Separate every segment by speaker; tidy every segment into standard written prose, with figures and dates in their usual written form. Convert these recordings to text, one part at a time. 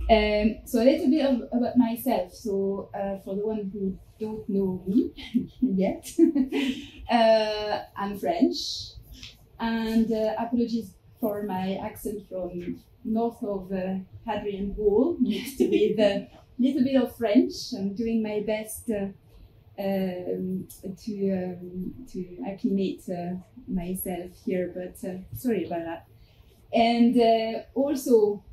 Speaker 1: So a little bit about myself. So for the one who don't know me yet, I'm French, and apologies for my accent from north of Hadrian Wall, mixed with a little bit of French. I'm doing my best to acclimate myself here, but sorry about that. And also,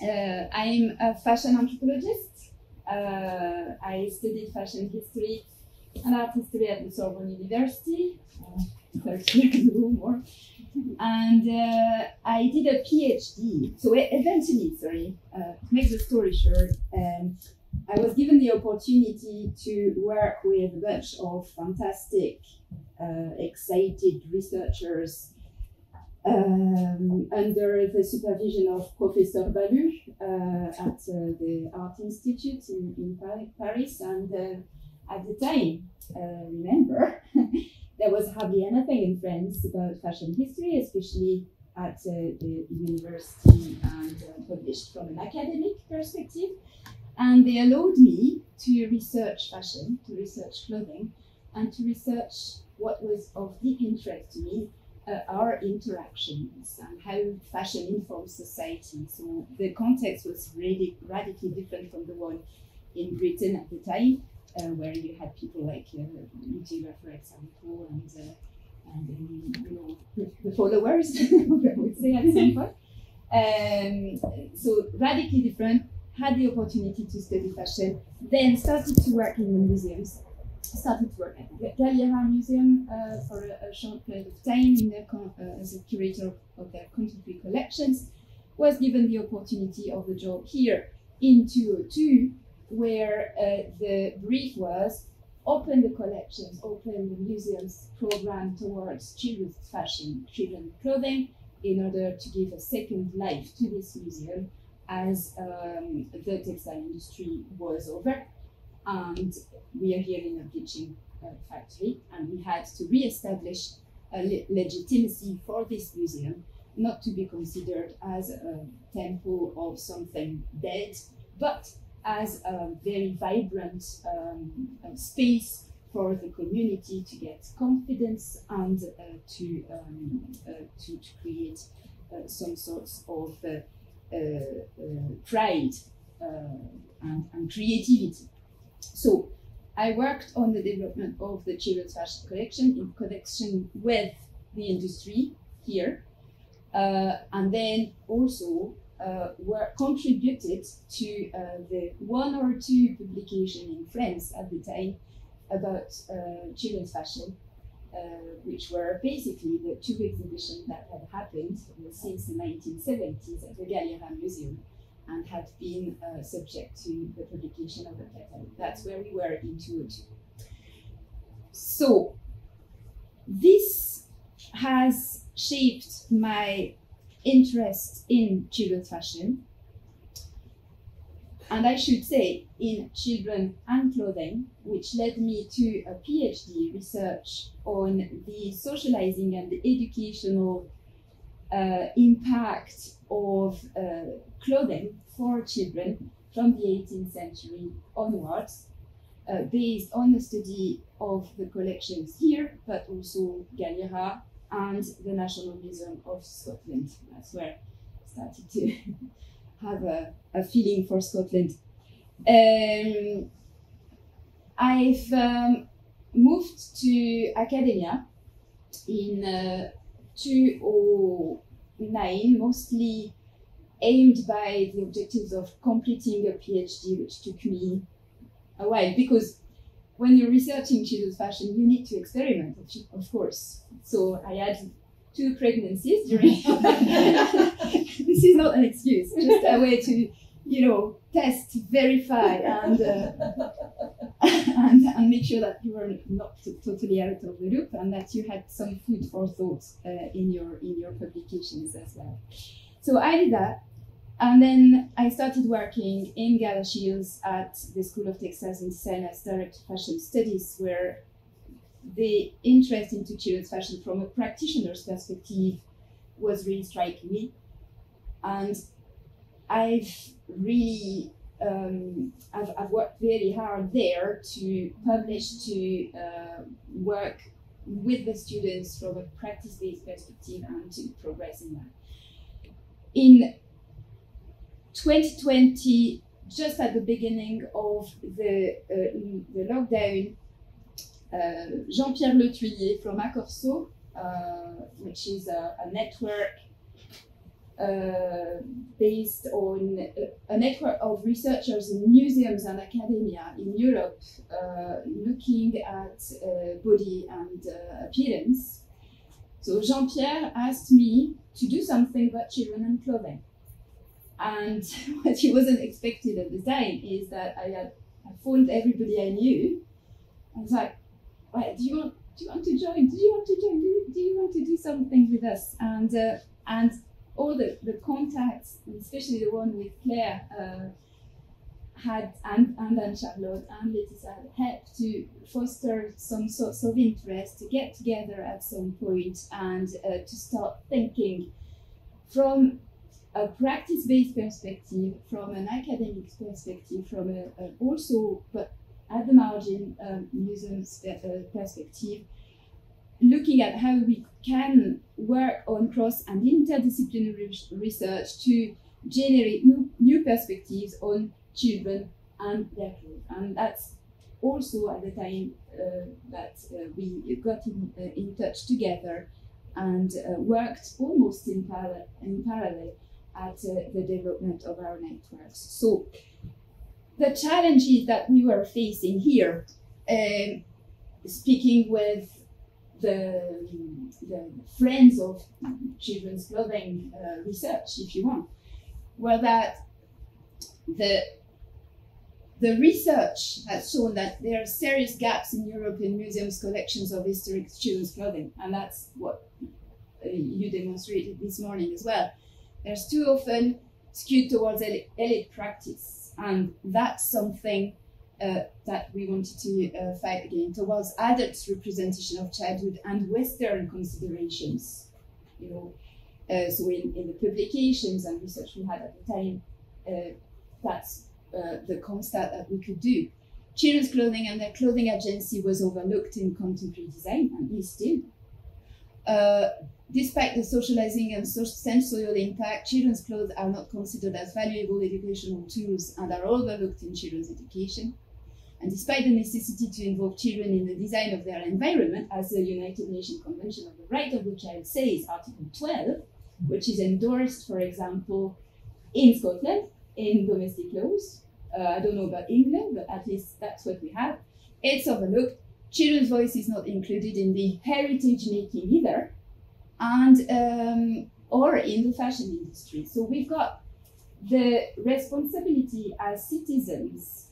Speaker 1: I'm a fashion anthropologist. I studied fashion history and art history at the Sorbonne University, 30 years ago more. And I did a PhD. So eventually, to make the story short, I was given the opportunity to work with a bunch of fantastic, excited researchers under the supervision of Professor Balu at the Art Institute in Paris. And at the time, remember, there was hardly anything in France about fashion history, especially at the university, and published from an academic perspective. And they allowed me to research fashion, to research clothing, and to research what was of deep interest to me, our interactions and how fashion informs society. So the context was really radically different from the one in Britain at the time, where you had people like Taylor, for example, and you know, the followers, I would say at some point. So radically different. Had the opportunity to study fashion, then started to work in the museums. Started to work at the Galliera Museum for a short period of time as a curator of their contemporary collections. Was given the opportunity of the job here in 2002, where the brief was open the collections, open the museum's program towards children's fashion, children's clothing, in order to give a second life to this museum, as the textile industry was over. And we are here in a bleaching factory, and we had to re-establish a legitimacy for this museum, not to be considered as a temple of something dead, but as a very vibrant space for the community to get confidence and to create some sorts of pride and creativity. So I worked on the development of the children's fashion collection in connection with the industry here, and then also contributed to the one or two publications in France at the time about children's fashion, which were basically the two exhibitions that had happened since the 1970s at the Galliera Museum, and had been subject to the publication of the catalog. That's where we were in 2002. So this has shaped my interest in children's fashion, and I should say in children and clothing, which led me to a PhD research on the socializing and the educational impact of clothing for children from the 18th century onwards, based on the study of the collections here, but also Galliera and the National Museum of Scotland. That's where I started to have a feeling for Scotland. I've moved to academia in 2009, mostly aimed by the objectives of completing a PhD, which took me a while, because when you're researching children's fashion, you need to experiment, of course. So I had 2 pregnancies during. This is not an excuse, just a way to, test, verify, and make sure that you were not totally out of the loop, and that you had some food for thought in your publications as well. So I did that, and then I started working in Galashiels at the School of Textiles and Design as Director of Fashion Studies, where the interest into children's fashion from a practitioner's perspective was really striking me. And I've really, I've worked very hard there to publish, to work with the students from a practice-based perspective and to progress in that. In 2020, just at the beginning of the lockdown, Jean-Pierre Le Thuillier from Accorso, which is a network based on a network of researchers in museums and academia in Europe, looking at body and appearance. So Jean-Pierre asked me to do something about children and clothing. And what he wasn't expecting at the time is that I phoned everybody I knew. I was like, right, do you want to join? Do you want to join? Do you want to do something with us? And all the contacts, especially the one with Claire, and then Charlotte and Laetitia, had helped to foster some sorts of interest, to get together at some point and to start thinking from a practice-based perspective, from an academic perspective, from also, but at the margin, museum perspective, looking at how we can work on cross and interdisciplinary research to generate new perspectives on children and their clothes. And that's also at the time that we got in touch together and worked almost in parallel at the development of our networks. So the challenges that we were facing here, speaking with the friends of children's clothing research, if you want, were that the research has shown that there are serious gaps in European museums' collections of historic children's clothing, and that's what you demonstrated this morning as well. There's too often skewed towards elite practice, and that's something that we wanted to fight against, towards adults' representation of childhood and Western considerations. You know, so in the publications and research we had at the time, that's the constat that we could do. Children's clothing and their clothing agency was overlooked in contemporary design, and is still. Despite the socializing and sensorial impact, children's clothes are not considered as valuable educational tools and are overlooked in children's education. And despite the necessity to involve children in the design of their environment, as the United Nations Convention of the Right of the Child says, Article 12, which is endorsed, for example, in Scotland, in domestic laws. I don't know about England, but at least that's what we have. It's overlooked. Children's voice is not included in the heritage making either, and or in the fashion industry. So we've got the responsibility as citizens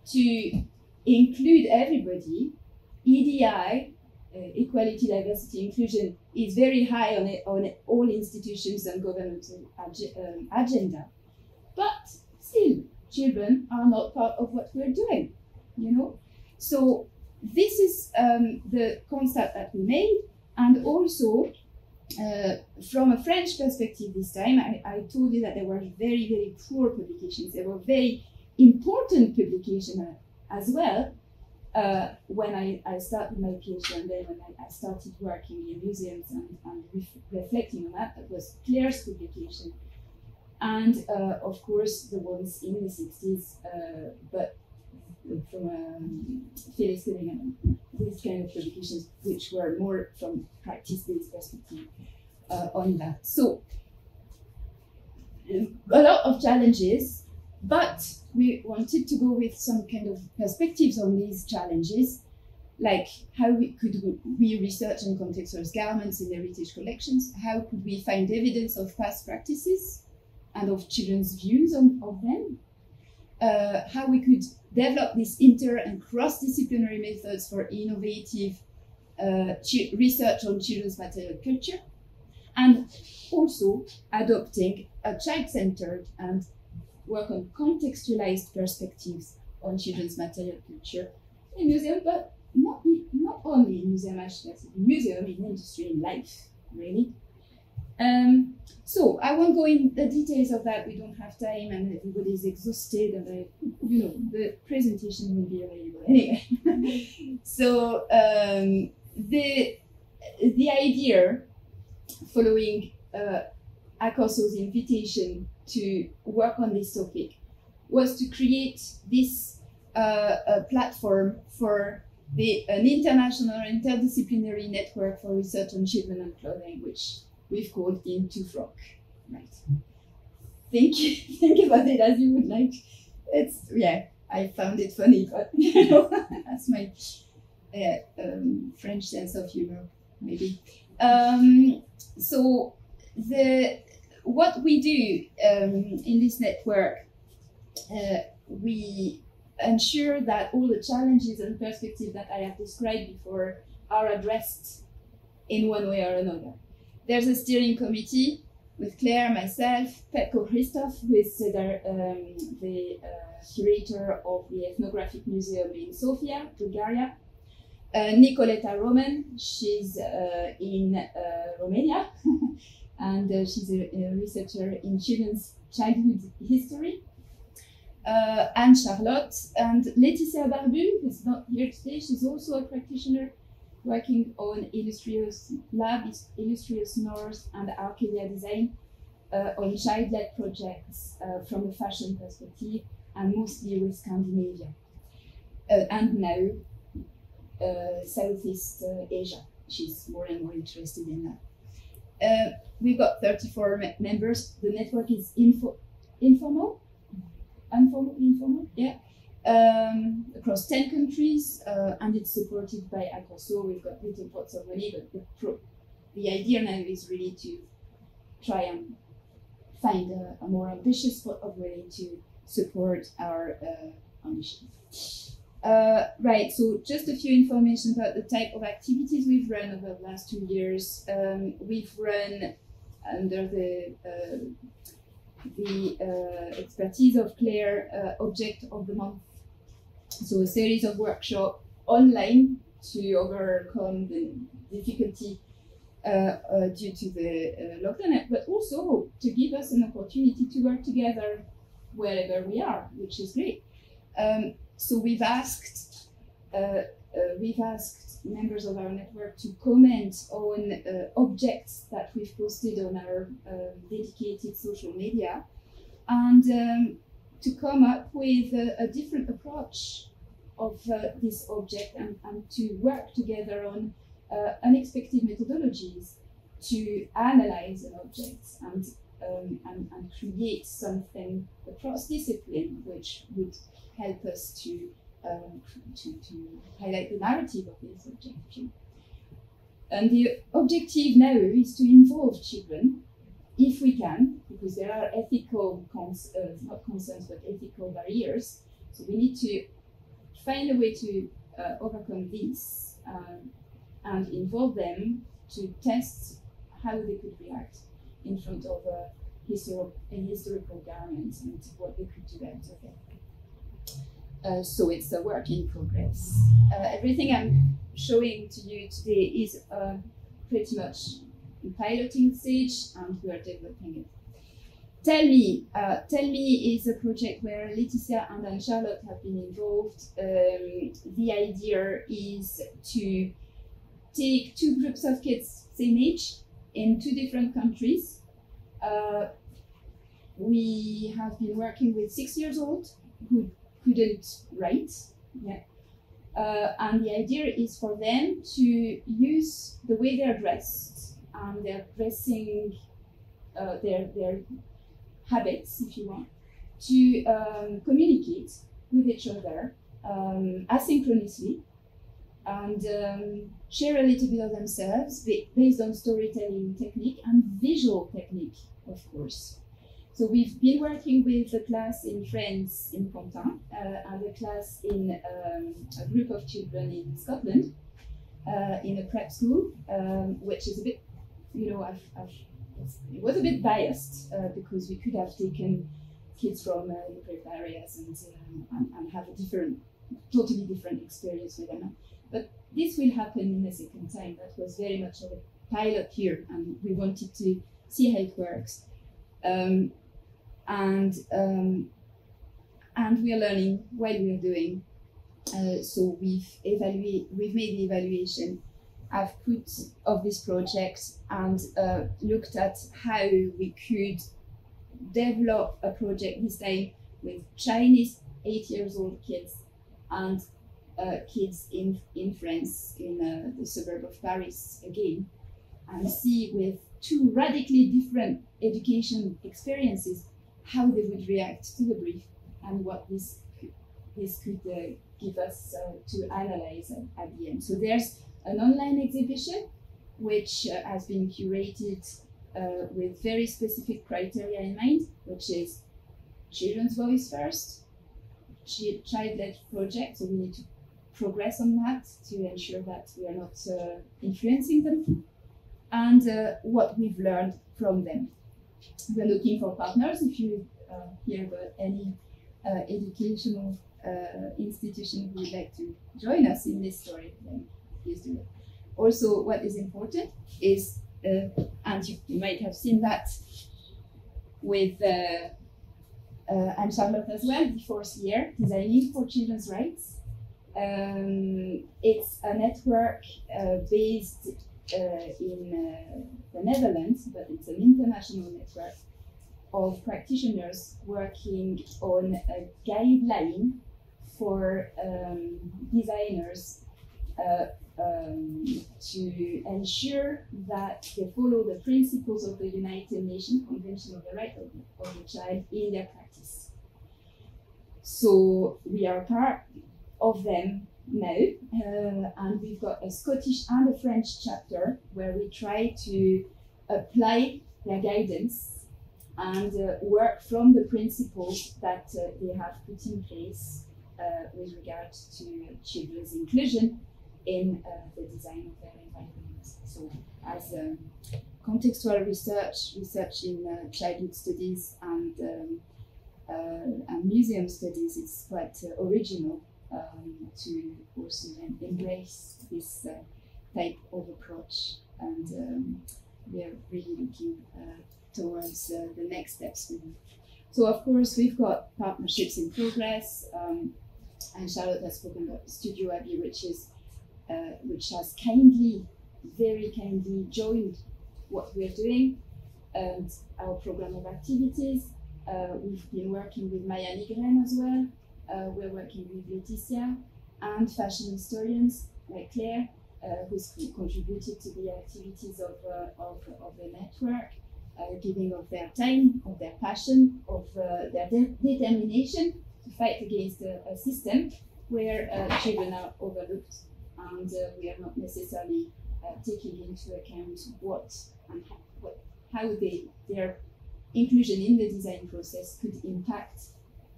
Speaker 1: to include everybody. EDI, equality, diversity, inclusion, is very high on all institutions and governmental agenda. But still, children are not part of what we're doing, you know? So this is the concept that we made. And also, from a French perspective this time, I told you that there were very, very poor publications. There were very important publications as well. When I started my PhD, and then when I started working in museums and reflecting on that, it was Claire's publication. And of course, the ones in the 60s, but from Felix Gooding and these kind of publications, which were more from practice-based perspective on that. So, a lot of challenges, but we wanted to go with some kind of perspectives on these challenges, like how could we research and contextualize garments in heritage collections? How could we find evidence of past practices and of children's views of them? How we could develop these inter and cross-disciplinary methods for innovative research on children's material culture, and also adopting a child-centered and work on contextualized perspectives on children's material culture in museum, but not only in museum, actually, museum, in industry, in life, really. So I won't go in the details of that. We don't have time, and everybody's exhausted, and the presentation will be available anyway. So the idea, following ACOSO's invitation to work on this topic, was to create this platform for an international interdisciplinary network for research on children and clothing, which we've called Into-Frock. Right. Think about it as you would like. I found it funny, but that's my French sense of humor, maybe. So what we do in this network, we ensure that all the challenges and perspectives that I have described before are addressed in one way or another. There's a steering committee with Claire, myself, Petko Christoph, who is the curator of the Ethnographic Museum in Sofia, Bulgaria. Nicoleta Roman, she's in Romania, and she's a researcher in childhood history. And Charlotte, and Laetitia Barbu, who's not here today, she's also a practitioner working on Illustrious Lab, Illustrious North, and Arcadia Design on child-led projects from a fashion perspective, and mostly with Scandinavia. And now Southeast Asia. She's more and more interested in that. We've got 34 members. The network is informal, yeah. Across 10 countries, and it's supported by ACOSO. We've got little pots of money, but the idea now is really to try and find a more ambitious pot of money to support our ambition. Right, so just a few information about the type of activities we've run over the last 2 years. We've run under the expertise of Claire, Object of the Month. So a series of workshops online to overcome the difficulty due to the lockdown, but also to give us an opportunity to work together wherever we are, which is great. So we've asked members of our network to comment on objects that we've posted on our dedicated social media, and to come up with a different approach of this object, and to work together on unexpected methodologies to analyze an object and create something across discipline, which would help us to highlight the narrative of this object. And the objective now is to involve children, if we can, because there are ethical not concerns, but ethical barriers. So we need to find a way to overcome these and involve them to test how they could react in front of a historical garment and what they could do out of it. So it's a work in progress. Everything I'm showing to you today is pretty much in piloting stage, and we are developing it. Tell Me is a project where Laetitia and Charlotte have been involved. The idea is to take two groups of kids, same age, in two different countries. We have been working with 6-year-olds who couldn't write yet. And the idea is for them to use the way they're dressed and their dressing, their habits, if you want, to communicate with each other asynchronously, and share a little bit of themselves based on storytelling technique and visual technique, of course. So we've been working with a class in France in Pantin, and a class in a group of children in Scotland, in a prep school, which is a bit, it was a bit biased because we could have taken kids from prep areas and have a totally different experience with them. But this will happen in the second time. That was very much of a pilot here, and we wanted to see how it works. And we are learning while we are doing. So we've made the evaluation I've put of this project and looked at how we could develop a project this time with Chinese 8-year-old kids and kids in France, in the suburb of Paris again, and see with two radically different education experiences how they would react to the brief and what this could give us to analyze at the end. So there's an online exhibition which has been curated with very specific criteria in mind, which is children's voice first, child-led project, so we need to progress on that to ensure that we are not influencing them, and what we've learned from them. We're looking for partners. If you hear about any educational institution who would like to join us in this story, then please do it. Also, what is important is, and you might have seen that with and Charlotte as well, the 4th year, Designing for Children's Rights. It's a network based in the Netherlands, but it's an international network of practitioners working on a guideline for designers to ensure that they follow the principles of the United Nations Convention of the Right of the Child in their practice. So we are part of them now, and we've got a Scottish and a French chapter where we try to apply their guidance and work from the principles that they have put in place with regard to children's inclusion in the design of their environment. So as contextual research in childhood studies and museum studies, it's quite original to also embrace this type of approach, and we are really looking towards the next steps with it. So of course we've got partnerships in progress, and Charlotte has spoken about Studio Abbey, which has very kindly joined what we're doing and our program of activities. We've been working with Maya Nigren as well. We're working with Laetitia and fashion historians like Claire, who's contributed to the activities of the network, giving of their time, of their passion, of their determination to fight against a system where children are overlooked, and we are not necessarily taking into account how their inclusion in the design process could impact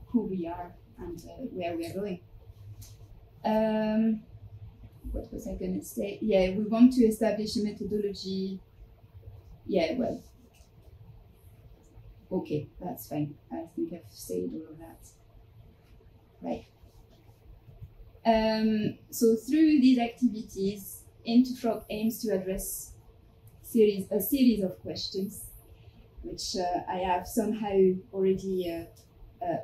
Speaker 1: who we are and where we are going. What was I going to say? Yeah, we want to establish a methodology. Yeah, well, okay, that's fine. I think I've said all of that. Right. So through these activities, Interfrog aims to address a series of questions, which I have somehow already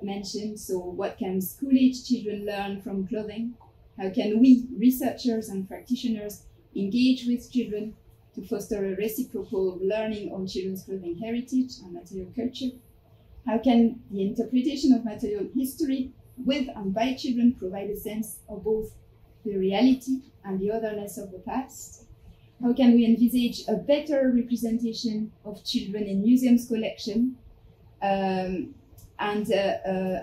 Speaker 1: mentioned. So what can school-age children learn from clothing? How can we, researchers and practitioners, engage with children to foster a reciprocal learning on children's clothing heritage and material culture? How can the interpretation of material history with and by children provide a sense of both the reality and the otherness of the past? How can we envisage a better representation of children in museums' collection? And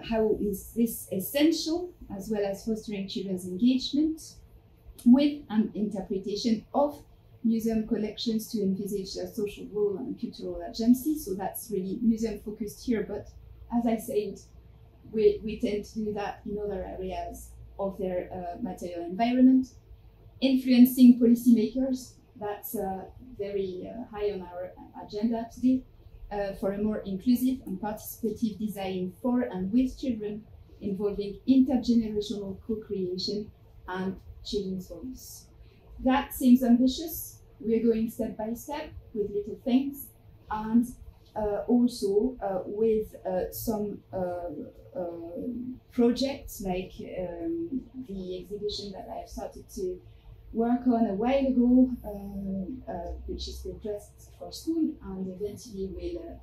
Speaker 1: how is this essential, as well as fostering children's engagement with an interpretation of museum collections to envisage their social role and cultural agency? So that's really museum focused here, but as I said, we tend to do that in other areas of their material environment. Influencing policymakers, that's very high on our agenda today, for a more inclusive and participative design for and with children, involving intergenerational co-creation and children's voice. That seems ambitious. We're going step by step with little things, and also with some projects like the exhibition that I have started to work on a while ago, which is called Dress for School, and eventually will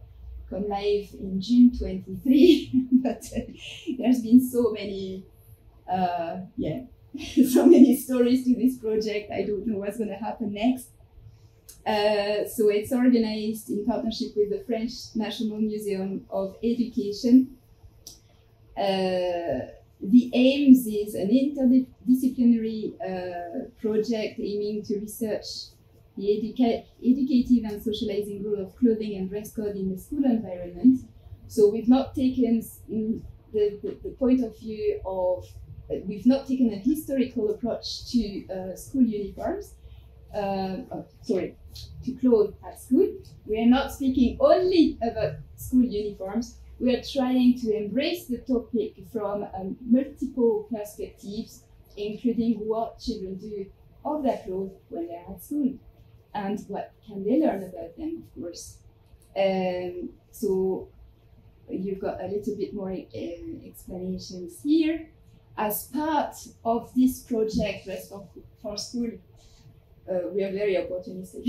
Speaker 1: come live in June 23. But there's been so many, so many stories to this project. I don't know what's going to happen next. So it's organized in partnership with the French National Museum of Education. The aims is an interdisciplinary project aiming to research the educative and socializing role of clothing and dress code in the school environment. So we've not taken the point of view of, we've not taken a historical approach to school uniforms, to clothes at school. We are not speaking only about school uniforms. We are trying to embrace the topic from multiple perspectives, including what children do of their clothes when they're at school, and what can they learn about them, of course. So you've got a little bit more explanations here. As part of this project, Dress for School, we are very opportunistic.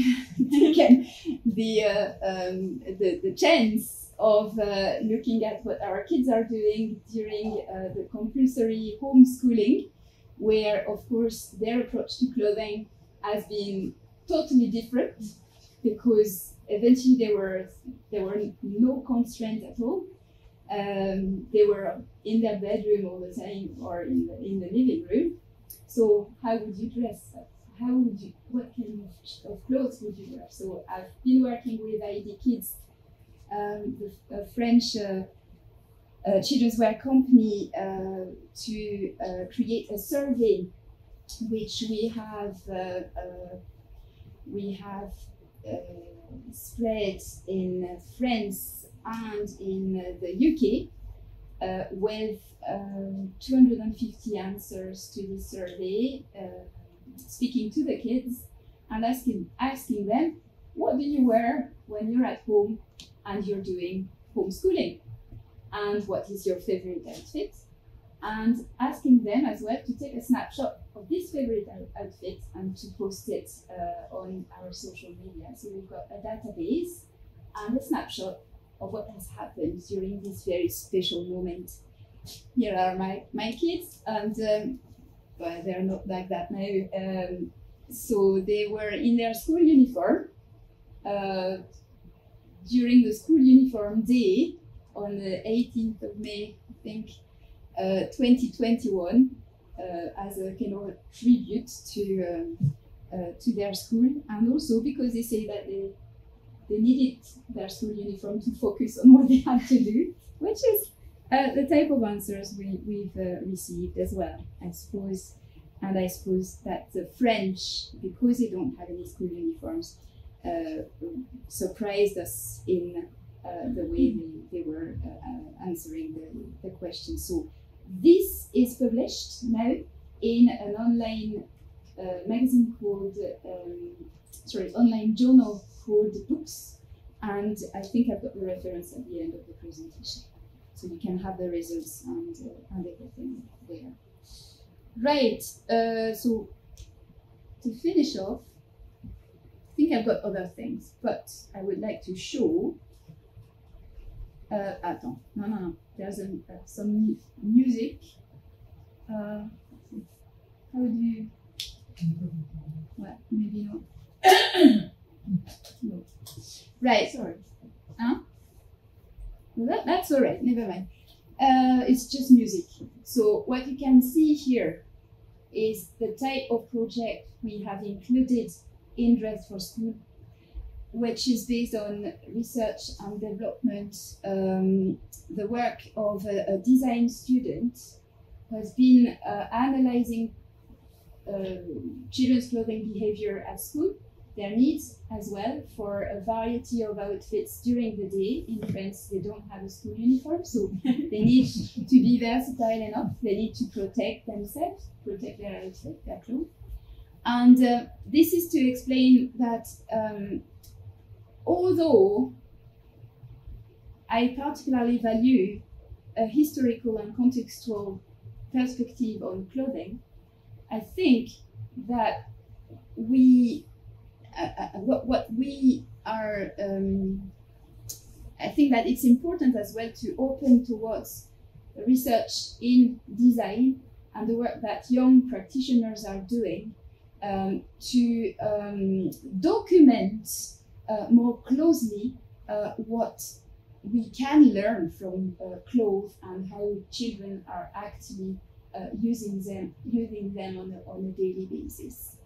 Speaker 1: Taken the chance of looking at what our kids are doing during the compulsory homeschooling, where, of course, their approach to clothing has been totally different, because eventually there were no constraints at all. They were in their bedroom all the time, or in the living room. So how would you dress? What kind of clothes would you wear? So I've been working with ID Kids, the French children's wear company, to create a survey, which we have spread in France and in the UK, with 250 answers to this survey, speaking to the kids and asking them, what do you wear when you're at home and you're doing homeschooling? And what is your favorite outfit? And asking them as well to take a snapshot of this favorite outfit and to post it on our social media. So we've got a database and a snapshot of what has happened during this very special moment. Here are my kids, and well, they're not like that now. So they were in their school uniform during the school uniform day on the 18th of May, I think, 2021, as a kind of a tribute to their school, and also because they say that they needed their school uniform to focus on what they had to do, which is the type of answers we've received as well, I suppose. And I suppose that the French, because they don't have any school uniforms, surprised us in the way they were answering the question. So this is published now in an online magazine called, online journal called Books, and I think I've got the reference at the end of the presentation, so you can have the results and everything there. Right, so to finish off, I think I've got other things, but I would like to show. No. There's some music. How do you? Well, maybe not. No. Right. Sorry. Huh? Well, that's all right. Never mind. It's just music. So what you can see here is the type of project we have included in Dress for School, which is based on research and development. The work of a design student who has been analyzing children's clothing behavior at school, their needs as well for a variety of outfits during the day. In France, they don't have a school uniform, so they need to be versatile enough. They need to protect themselves, protect their outfit, their clothes. And this is to explain that although I particularly value a historical and contextual perspective on clothing, I think that what we are, I think that it's important as well to open towards research in design and the work that young practitioners are doing to document more closely what we can learn from clothes and how children are actually using them on a daily basis.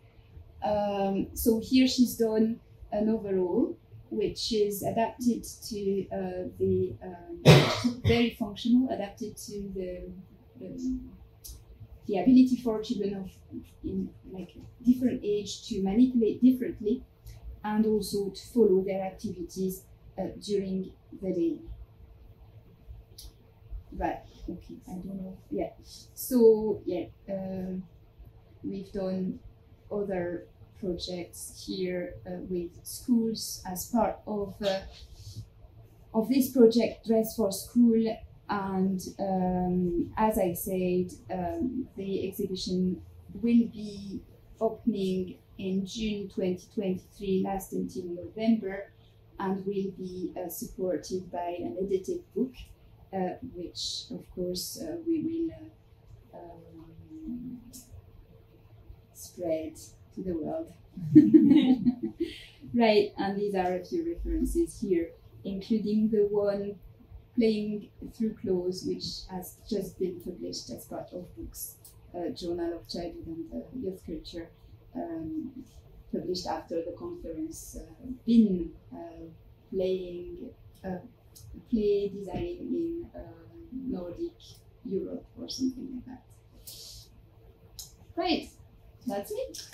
Speaker 1: So here she's done an overall, which is adapted to very functional, adapted to the ability for children in like different age to manipulate differently, and also to follow their activities during the day. Right. Okay. I don't know. Yeah. So yeah, we've done other projects here with schools as part of this project, Dress for School. And as I said, the exhibition will be opening in June 2023, last until November, and will be supported by an edited book, which of course we will spread to the world. Right, and these are a few references here, including the one Playing Through Clothes, which has just been published as part of Books, Journal of Childhood and Youth Culture, published after the conference, been play designing in Nordic Europe or something like that. Great, that's it.